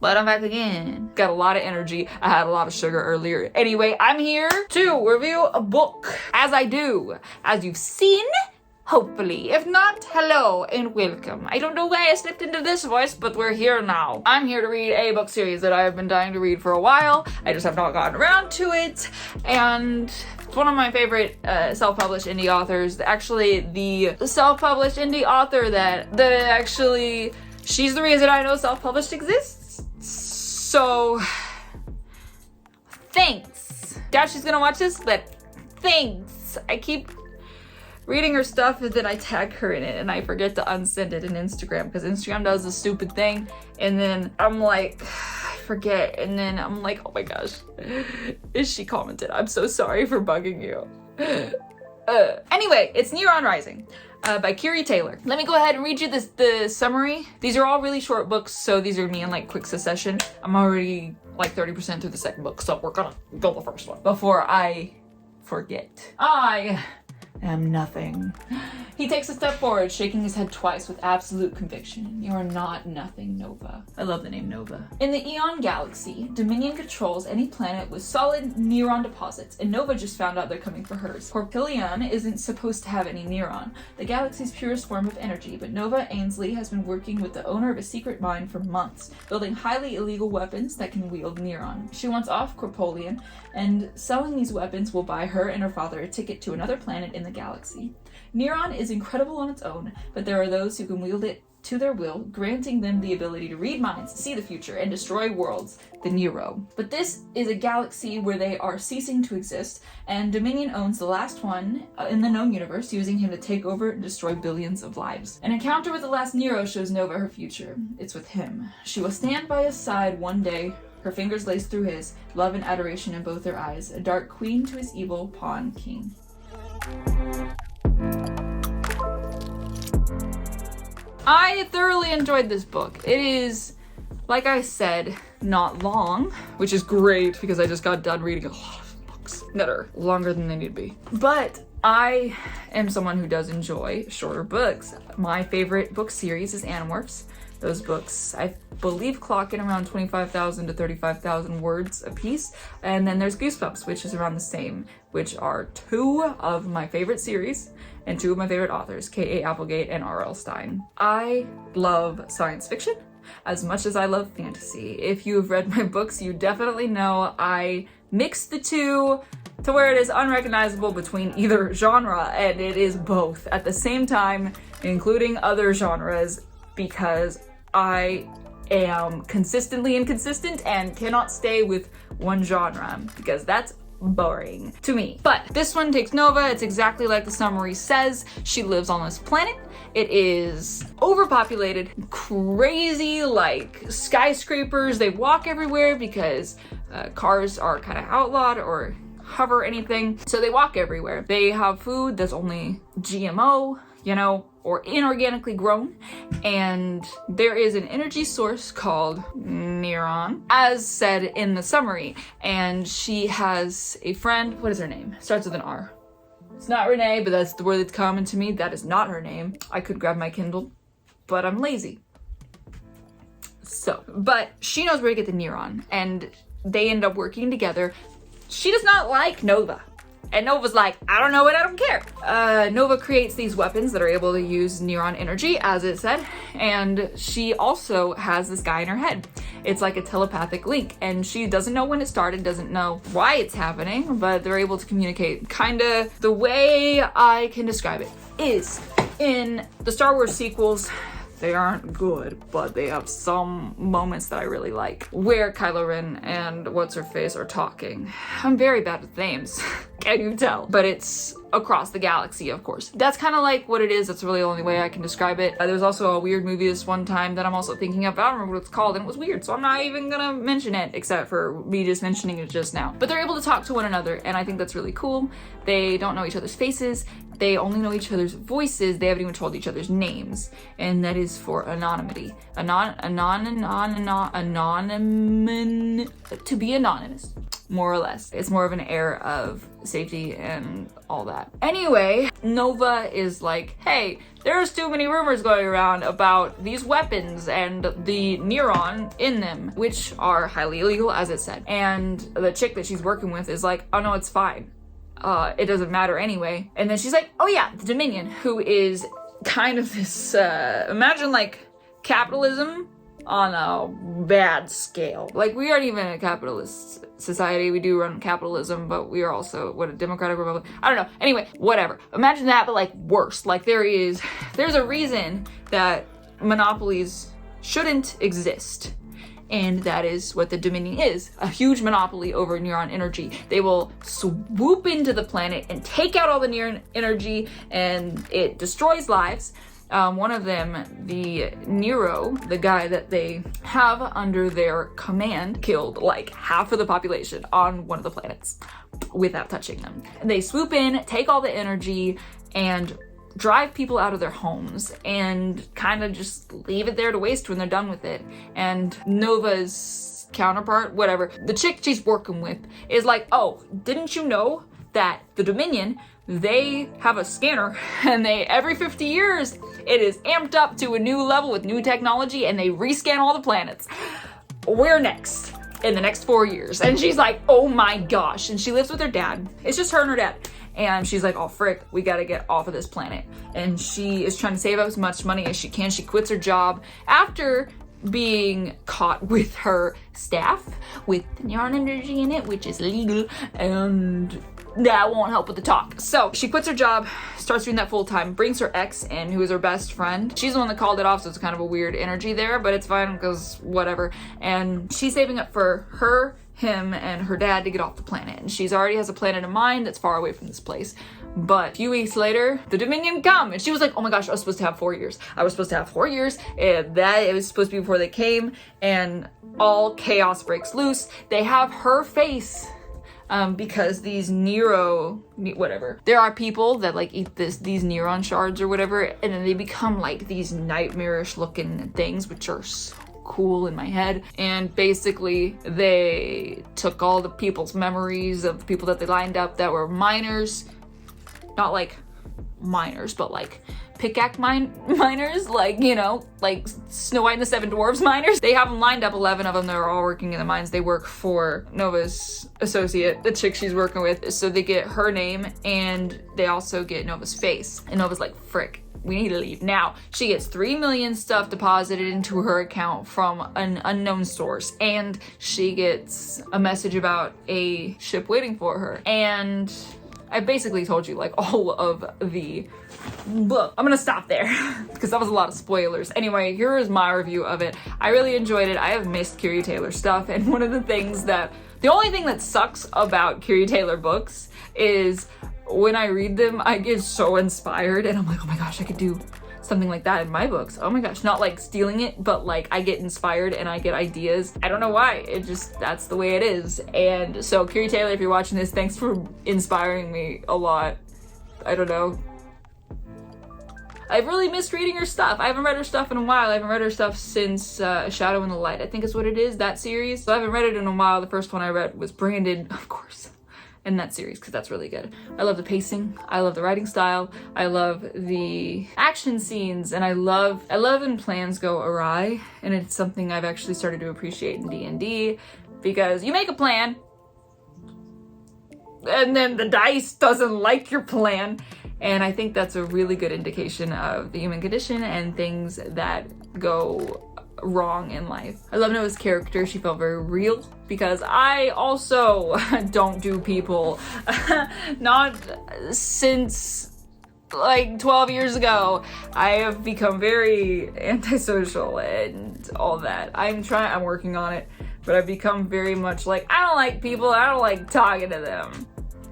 But I'm back again. Got a lot of energy. I had a lot of sugar earlier. Anyway, I'm here to review a book, as I do. As you've seen, hopefully. If not, hello and welcome. I don't know why I slipped into this voice, but we're here now. I'm here to read a book series that I have been dying to read for a while. I just have not gotten around to it. And it's one of my favorite self-published indie authors. Actually, the self-published indie author that actually, she's the reason I know self-published exists. So, thanks. Doubt she's gonna watch this, but thanks. I keep reading her stuff and then I tag her in it and I forget to unsend it in Instagram because Instagram does this stupid thing and then I'm like, I forget, and then I'm like, oh my gosh, is she commented? I'm so sorry for bugging you. Anyway, it's Neron Rising by Keary Taylor. Let me go ahead and read you the summary. These are all really short books, so these are me in like quick succession. I'm already like 30% through the second book, so we're gonna go the first one before I forget. I am nothing. He takes a step forward, shaking his head twice with absolute conviction. You are not nothing, Nova. I love the name Nova. In the Eon Galaxy, Dominion controls any planet with solid Neron deposits, and Nova just found out they're coming for hers. Korpillion isn't supposed to have any Neron, the galaxy's purest form of energy, but Nova Ainsley has been working with the owner of a secret mine for months, building highly illegal weapons that can wield Neron. She wants off Korpillion, and selling these weapons will buy her and her father a ticket to another planet in the galaxy. Neron is incredible on its own, but there are those who can wield it to their will, granting them the ability to read minds, see the future, and destroy worlds, the Nero. But this is a galaxy where they are ceasing to exist, and Dominion owns the last one in the known universe, using him to take over and destroy billions of lives. An encounter with the last Nero shows Nova her future. It's with him. She will stand by his side one day, her fingers laced through his, love and adoration in both her eyes, a dark queen to his evil pawn king. I thoroughly enjoyed this book. It is, like I said, not long, which is great because I just got done reading a lot of books that are longer than they need to be. But I am someone who does enjoy shorter books. My favorite book series is Animorphs. Those books, I believe, clock in around 25,000 to 35,000 words a piece. And then there's Goosebumps, which is around the same, which are two of my favorite series and two of my favorite authors, K.A. Applegate and R.L. Stine. I love science fiction as much as I love fantasy. If you've read my books, you definitely know I mix the two to where it is unrecognizable between either genre, and it is both at the same time, including other genres, because I am consistently inconsistent and cannot stay with one genre because that's boring to me. But this one takes Nova. It's exactly like the summary says. She lives on this planet. It is overpopulated, crazy, like skyscrapers. They walk everywhere because cars are kind of outlawed or hover anything. So they walk everywhere. They have food that's only GMO, or inorganically grown, and there is an energy source called Neron, as said in the summary, and she has a friend. What is her name? Starts with an R. It's not Renee, but that's the word that's common to me. That is not her name. I could grab my Kindle, but I'm lazy. So, but she knows where to get the Neron, and they end up working together. She does not like Nova. And Nova's like, I don't know it, I don't care. Nova creates these weapons that are able to use Neron energy, as it said, and she also has this guy in her head. It's like a telepathic link, and she doesn't know when it started, doesn't know why it's happening, but they're able to communicate. Kinda the way I can describe it is in the Star Wars sequels. They aren't good, but they have some moments that I really like, where Kylo Ren and what's-her-face are talking. I'm very bad with names, can you tell? But it's across the galaxy, of course. That's kind of like what it is. That's really the only way I can describe it. There was also a weird movie this one time that I'm also thinking of. I don't remember what it's called, and it was weird, so I'm not even gonna mention it, except for me just mentioning it just now. But they're able to talk to one another, and I think that's really cool. They don't know each other's faces. They only know each other's voices. They haven't even told each other's names, and that is for anonymity. To be anonymous. more or less. It's more of an air of safety and all that. Anyway, Nova is like, hey, there's too many rumors going around about these weapons and the Neron in them, which are highly illegal, as it said. And the chick that she's working with is like, oh no, it's fine. It doesn't matter anyway. And then she's like, oh yeah, the Dominion, who is kind of this, imagine like capitalism on a bad scale. Like, we aren't even a capitalist society. We do run capitalism, but we are also, a democratic republic? I don't know. Anyway, whatever. Imagine that, but like worse. Like, there's a reason that monopolies shouldn't exist. And that is what the Dominion is. A huge monopoly over Neron energy. They will swoop into the planet and take out all the Neron energy, and it destroys lives. One of them, the Nero, the guy that they have under their command, killed like half of the population on one of the planets without touching them. And they swoop in, take all the energy, and drive people out of their homes and kind of just leave it there to waste when they're done with it. And Nova's counterpart, whatever, the chick she's working with is like, oh, didn't you know that the Dominion, they have a scanner, and every 50 years, it is amped up to a new level with new technology, and they rescan all the planets. We're next in the next 4 years. And she's like, oh my gosh. And she lives with her dad. It's just her and her dad. And she's like, oh frick, we gotta get off of this planet. And she is trying to save up as much money as she can. She quits her job after being caught with her staff with Neron energy in it, which is illegal, and that won't help with the talk. So she quits her job, starts doing that full time, brings her ex in, who is her best friend. She's the one that called it off, so it's kind of a weird energy there, but it's fine because whatever. And she's saving up for her, him, and her dad to get off the planet. And she's already has a planet in mind that's far away from this place. But a few weeks later, the Dominion come, and she was like, oh my gosh, I was supposed to have 4 years. I was supposed to have 4 years, and that it was supposed to be before they came, and all chaos breaks loose. They have her face because these Nero, whatever. There are people that like eat these Neron shards or whatever, and then they become like these nightmarish looking things, which are so cool in my head. And basically they took all the people's memories of the people that they lined up that were miners, not like miners, but like pickaxe miners, like, you know, like Snow White and the Seven Dwarfs miners. They have them lined up, 11 of them. They're all working in the mines. They work for Nova's associate, the chick she's working with. So they get her name, and they also get Nova's face. And Nova's like, frick, we need to leave now. She gets 3 million stuff deposited into her account from an unknown source, and she gets a message about a ship waiting for her. And I basically told you like all of the book. I'm gonna stop there because that was a lot of spoilers. Anyway, here is my review of it. I really enjoyed it. I have missed Keary Taylor stuff, and one of the things that, the only thing that sucks about Keary Taylor books is when I read them, I get so inspired and I'm like, oh my gosh, I could do something like that in my books. Oh my gosh, not like stealing it, but like I get inspired and I get ideas. I don't know why, it just, that's the way it is. And so Keary Taylor, if you're watching this, thanks for inspiring me a lot. I don't know. I've really missed reading her stuff. I haven't read her stuff in a while. I haven't read her stuff since A Shadow in the Light, I think is what it is, that series. So I haven't read it in a while. The first one I read was Brandon, of course, in that series, because that's really good. I love the pacing. I love the writing style. I love the action scenes, and I love when plans go awry, and it's something I've actually started to appreciate in D&D, because you make a plan, and then the dice doesn't like your plan. And I think that's a really good indication of the human condition and things that go wrong in life. I love Nova's character. She felt very real, because I also don't do people. Not since like 12 years ago. I have become very antisocial and all that. I'm working on it, but I've become very much like, I don't like people. I don't like talking to them.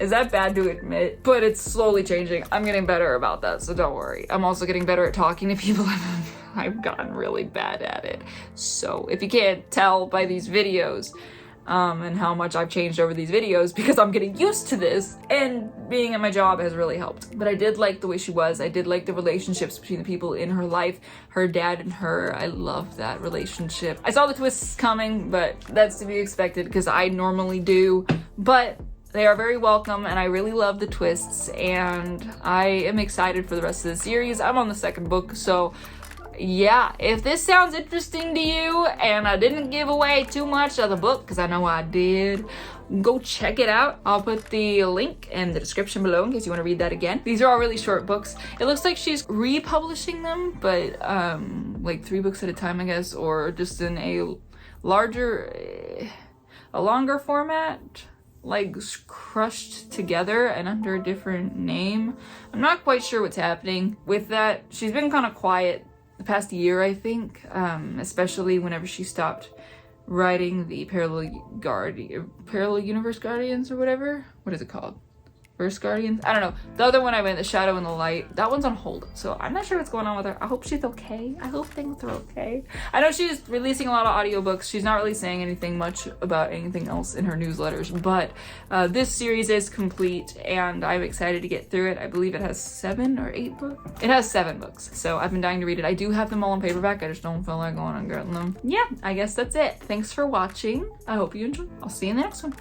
Is that bad to admit? But it's slowly changing. I'm getting better about that, so don't worry. I'm also getting better at talking to people. I've gotten really bad at it. So if you can't tell by these videos, and how much I've changed over these videos, because I'm getting used to this, and being at my job has really helped. But I did like the way she was. I did like the relationships between the people in her life, her dad and her. I love that relationship. I saw the twists coming, but that's to be expected, because I normally do. but they are very welcome, and I really love the twists, and I am excited for the rest of the series. I'm on the second book, so yeah, if this sounds interesting to you and I didn't give away too much of the book, because I know I did, go check it out. I'll put the link in the description below in case you want to read that again. These are all really short books. It looks like she's republishing them, but like 3 books at a time, I guess, or just in a longer format, like crushed together and under a different name. I'm not quite sure what's happening with that. She's been kind of quiet the past year, I think, especially whenever she stopped writing the Parallel Universe Guardians or whatever. What is it called? Verse Guardians? I don't know. The other one I read, The Shadow and the Light, that one's on hold. So I'm not sure what's going on with her. I hope she's okay. I hope things are okay. I know she's releasing a lot of audiobooks. She's not really saying anything much about anything else in her newsletters, but this series is complete and I'm excited to get through it. I believe it has 7 or 8 books. It has 7 books, so I've been dying to read it. I do have them all in paperback. I just don't feel like going and getting them. Yeah, I guess that's it. Thanks for watching. I hope you enjoyed. I'll see you in the next one.